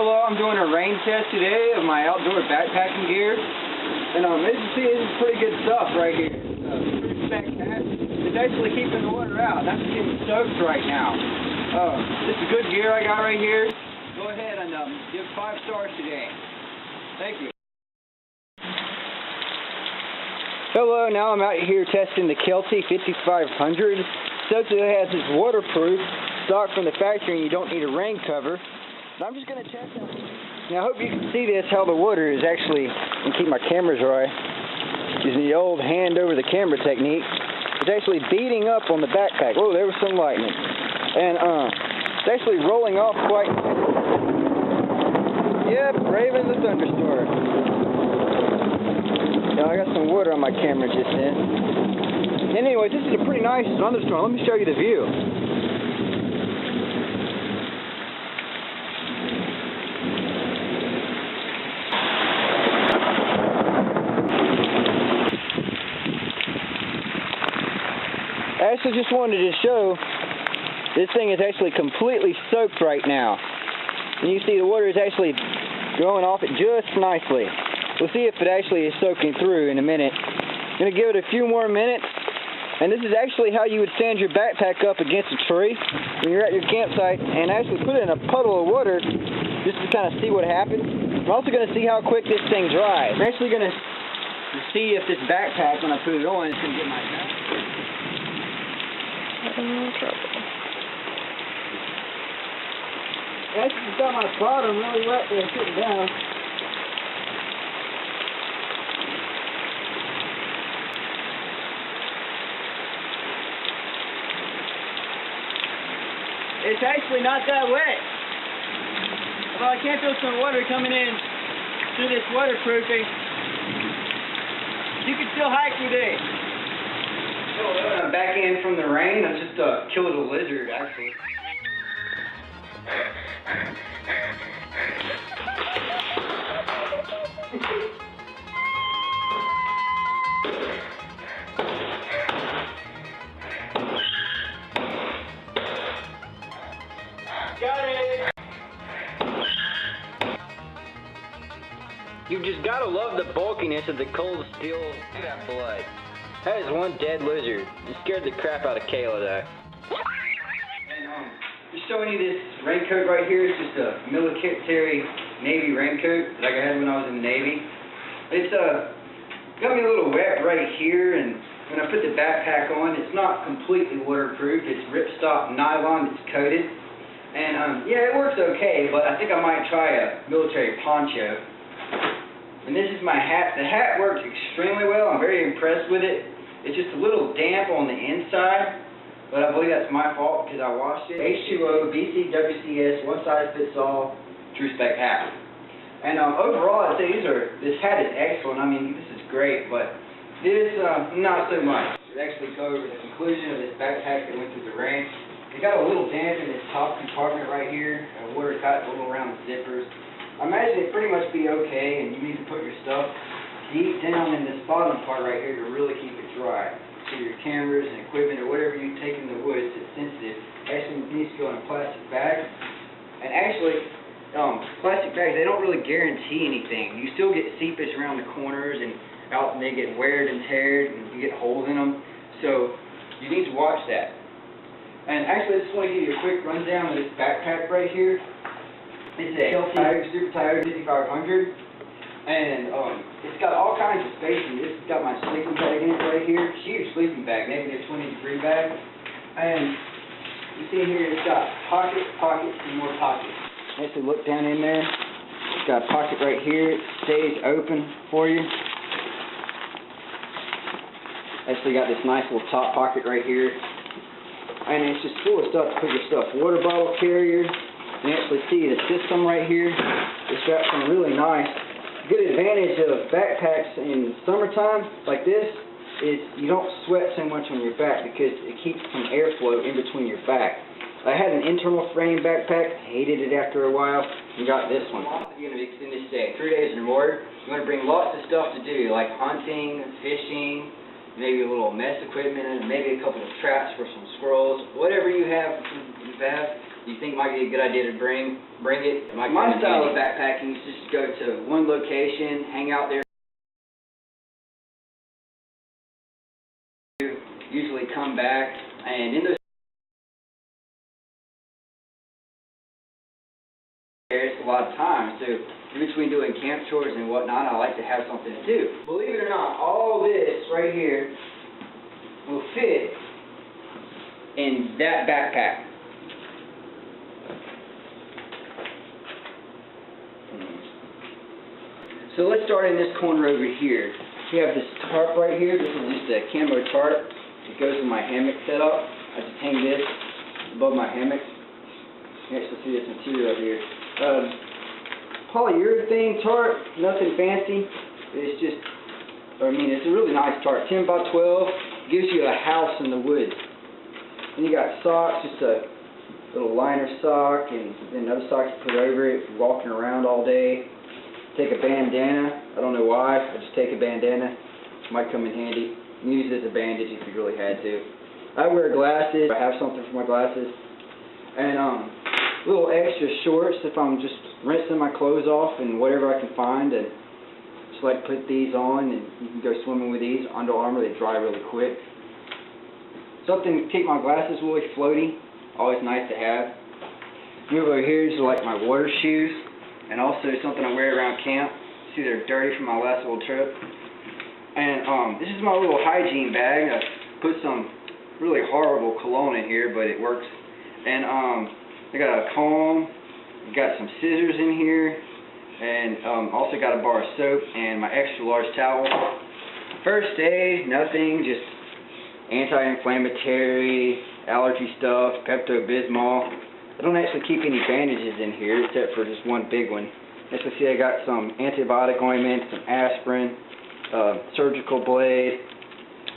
Hello, I'm doing a rain test today of my outdoor backpacking gear. And as you see, this is pretty good stuff right here. Pretty spectacular. It's actually keeping the water out. I'm just getting soaked right now. This is good gear I got right here. Go ahead and give 5 stars today. Thank you. Hello, now I'm out here testing the QUALITY.wmv 5500. Says it has this waterproof, stock from the factory, and you don't need a rain cover. But I'm just going to test it. Now I hope you can see this, how the water is actually, and keep my camera dry, using the old hand over the camera technique. It's actually beating up on the backpack. Oh, there was some lightning. And it's actually rolling off quite nicely. Yep, braving the thunderstorm. Now I got some water on my camera just then. Anyway, this is a pretty nice thunderstorm. Let me show you the view. I actually just wanted to show this thing is actually completely soaked right now. And you see the water is actually going off it just nicely. We'll see if it actually is soaking through in a minute. I'm going to give it a few more minutes. And this is actually how you would stand your backpack up against a tree when you're at your campsite and actually put it in a puddle of water just to kind of see what happens. I'm also going to see how quick this thing dries. I'm actually going to see if this backpack, when I put it on, is going to get my backpack. That's just got my bottom really wet there sitting down. It's actually not that wet. Although I can't feel some water coming in through this waterproofing. You can still hike today. Hello, I'm back in from the rain. I just killed a lizard, actually. Got it! You just gotta love the bulkiness of the cold steel. Look at that blood. That is one dead lizard. It scared the crap out of Kayla though. And just showing you this raincoat right here. It's just a military Navy raincoat like I had when I was in the Navy. It's got me a little wet right here, and when I put the backpack on, it's not completely waterproof. It's ripstop nylon that's coated. And yeah, it works okay, but I think I might try a military poncho. And this is my hat. The hat works extremely well. I'm very impressed with it. It's just a little damp on the inside, but I believe that's my fault because I washed it. H2O, BCWCS, one size fits all, true spec hat. And overall, I'd say this hat is excellent. I mean, this is great, but this, not so much. It actually go over the conclusion of this backpack that went through the rain. It got a little damp in this top compartment right here. Water got a little around the zippers. I imagine it'd pretty much be okay, and you need to put your stuff deep down in this bottom part right here to really keep it dry. So your cameras and equipment or whatever you take in the woods that's sensitive actually needs to go in a plastic bag. And actually, plastic bags, they don't really guarantee anything. You still get seepage around the corners and out, and they get weared and teared, and you get holes in them. So you need to watch that. And actually, I just want to give you a quick rundown of this backpack right here. It's a QUALITY Super Tired 5500, and it's got all kinds of spacing. This has got my sleeping bag in it right here. Huge sleeping bag, maybe a 20-degree bag. And you see here, it's got pockets, pockets, and more pockets. Actually, look down in there. It's got a pocket right here. It stays open for you. Actually, got this nice little top pocket right here. And it's just full of stuff to put your stuff. Water bottle carrier. You can actually see the system right here. It's got some really nice. Good advantage of backpacks in summertime like this is you don't sweat so much on your back because it keeps some airflow in between your back. I had an internal frame backpack, hated it after a while, and got this one. You're going to extend this day 3 days or more. You're going to bring lots of stuff to do like hunting, fishing, maybe a little mess equipment, and maybe a couple of traps for some squirrels. Whatever you have, you think might be a good idea to bring it? My style of backpacking is just go to one location, hang out there, usually come back, and in those areas a lot of time. So in between doing camp chores and whatnot, I like to have something to do. Believe it or not, all this right here will fit in that backpack. So let's start in this corner over here. We have this tarp right here. This is just a camo tarp. It goes with my hammock setup. I just hang this above my hammock. You can actually see this material here. Polyurethane tarp, nothing fancy. It's just, it's a really nice tarp. 10 by 12, gives you a house in the woods. And you got socks, just a little liner sock, and then other socks to put over it, walking around all day. Take a bandana. I don't know why. I just take a bandana. Might come in handy. Use it as a bandage if you really had to. I wear glasses. I have something for my glasses. And little extra shorts if I'm just rinsing my clothes off and whatever I can find. And just like put these on, and you can go swimming with these. Under Armour, they dry really quick. Something to keep my glasses really floaty. Always nice to have. Move over here is like my water shoes. And also something I wear around camp. See, they're dirty from my last little trip. And this is my little hygiene bag. I put some really horrible cologne in here, but it works. And I got a comb, got some scissors in here, and also got a bar of soap and my extra large towel. First aid, nothing, just anti-inflammatory, allergy stuff, Pepto-Bismol. I don't actually keep any bandages in here except for just one big one. As you can see, I got some antibiotic ointment, some aspirin, surgical blade,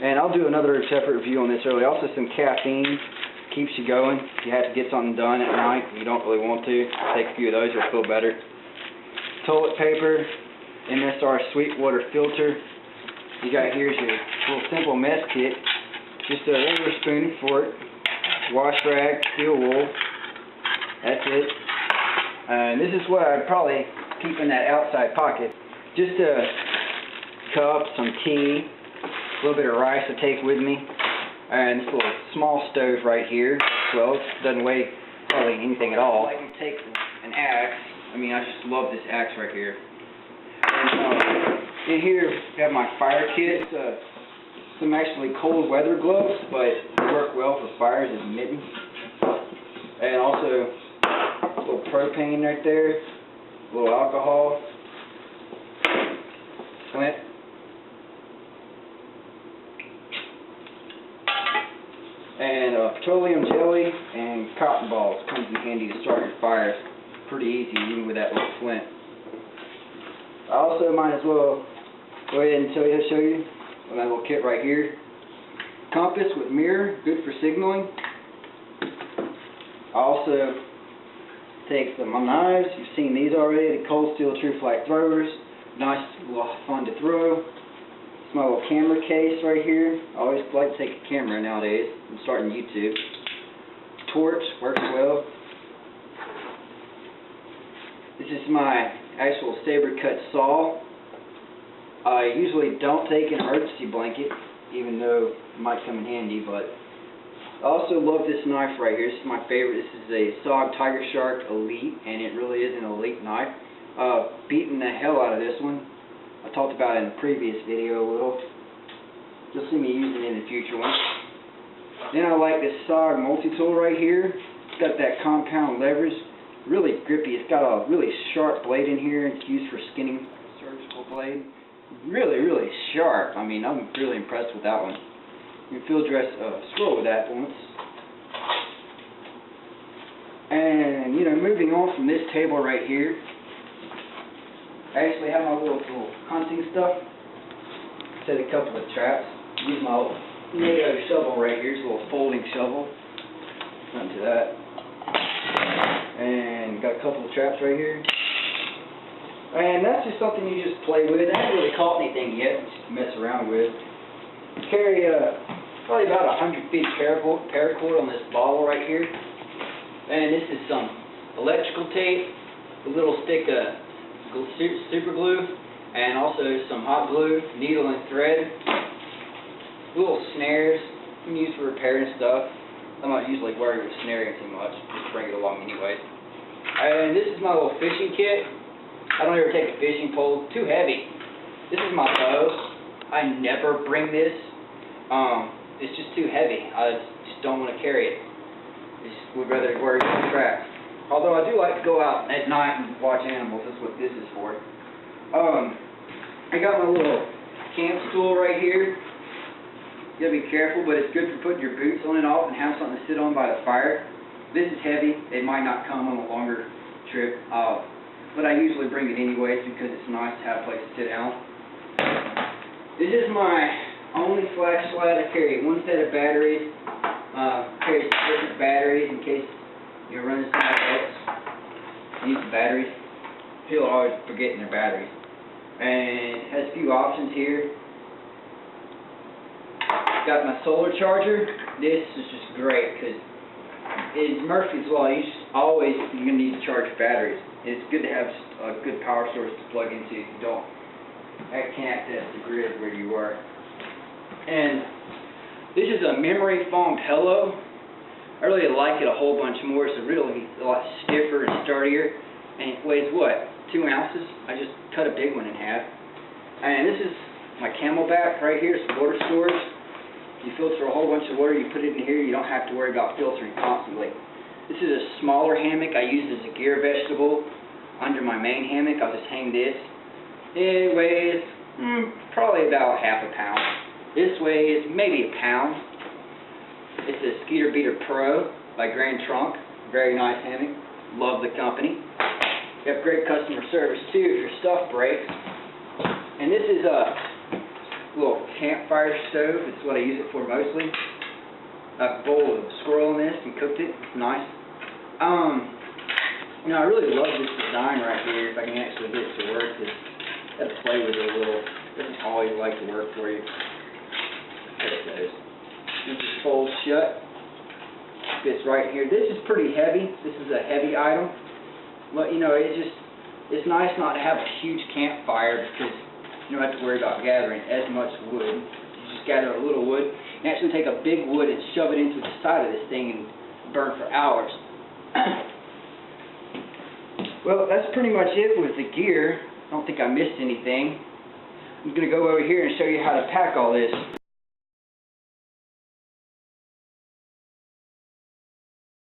and I'll do another separate review on this early. Also some caffeine, keeps you going. If you have to get something done at night and you don't really want to, take a few of those, you'll feel better. Toilet paper, MSR Sweetwater filter. You got here's your little simple mess kit. Just a regular spoon and fork, wash rag, steel wool. That's it. And this is what I'd probably keep in that outside pocket. Just a cup, some tea, a little bit of rice to take with me, and this little small stove right here. Well, it doesn't weigh hardly anything at all. I can take an axe. I just love this axe right here. And in here, I have my fire kit. Some actually cold weather gloves, but work well for fires as mittens. And also a little propane right there, a little alcohol, flint, and petroleum jelly and cotton balls. Comes in handy to start your fires. Pretty easy even with that little flint. I also might as well go ahead and show you my little kit right here. Compass with mirror, good for signaling. I also take some of my knives. You've seen these already, the cold steel true flight throwers. Nice, a lot of fun to throw. It's my little camera case right here. I always like to take a camera nowadays. I'm starting YouTube. Torch works well. This is my actual saber cut saw. I usually don't take an emergency blanket, even though it might come in handy, but I also love this knife right here. This is my favorite. This is a SOG Tiger Shark Elite, and it really is an elite knife. Beating the hell out of this one. I talked about it in the previous video a little. You'll see me using it in the future ones. Then I like this SOG multi-tool right here. It's got that compound leverage. Really grippy. It's got a really sharp blade in here. It's used for skinning. Surgical blade. Really, really sharp. I'm really impressed with that one. You can field dress scroll with that once. And, moving on from this table right here, I actually have my little hunting stuff. Set a couple of traps. Use my little NATO shovel right here. It's a little folding shovel. Run to that. And got a couple of traps right here. And that's just something you just play with. I haven't really caught anything yet, just mess around with. Carry probably about 100 feet paracord on this bottle right here. And this is some electrical tape, a little stick of super glue, and also some hot glue, needle and thread, little snares you can use for repairing stuff. I'm not usually worried with snaring too much, just bring it along anyway. And this is my little fishing kit. I don't ever take a fishing pole, it's too heavy. This is my bow. I never bring this. It's just too heavy. I just don't want to carry it. I just would rather worry about tracks. Although I do like to go out at night and watch animals. That's what this is for. I got my little camp stool right here. You gotta be careful, but it's good for putting your boots on and off and have something to sit on by the fire. This is heavy. It might not come on a longer trip, but I usually bring it anyways because it's nice to have a place to sit down. This is my only flashlight. I carry one set of batteries. Carry different batteries in case you're running somebody else. Use the batteries. People are always forgetting their batteries. And it has a few options here. Got my solar charger. This is just great because in Murphy's Law, you're going to need to charge batteries. It's good to have a good power source to plug into if you can't access the grid where you are. And this is a memory foam pillow. I really like it a whole bunch more. It's really a lot stiffer and sturdier. And it weighs what? 2 ounces? I just cut a big one in half. And this is my Camelback right here. It's water storage. You filter a whole bunch of water, you put it in here, you don't have to worry about filtering constantly. This is a smaller hammock I use as a gear vegetable under my main hammock. I'll just hang this. It weighs probably about half a pound. This weighs maybe a pound. It's a Skeeter Beater Pro by Grand Trunk. Very nice hammock. Love the company. You have great customer service too if your stuff breaks. And this is a little campfire stove. It's what I use it for mostly. I boiled a squirrel in this and cooked it. It's nice. You know, I really love this design right here. If I can actually get it to work, because I have to play with it a little. It doesn't always like to work for you. There it goes. This just folds shut. Fits right here. This is pretty heavy. This is a heavy item. But you know, it's nice not to have a huge campfire because you don't have to worry about gathering as much wood. You just gather a little wood and actually take a big wood and shove it into the side of this thing and burn for hours. Well, that's pretty much it with the gear. I don't think I missed anything. I'm going to go over here and show you how to pack all this.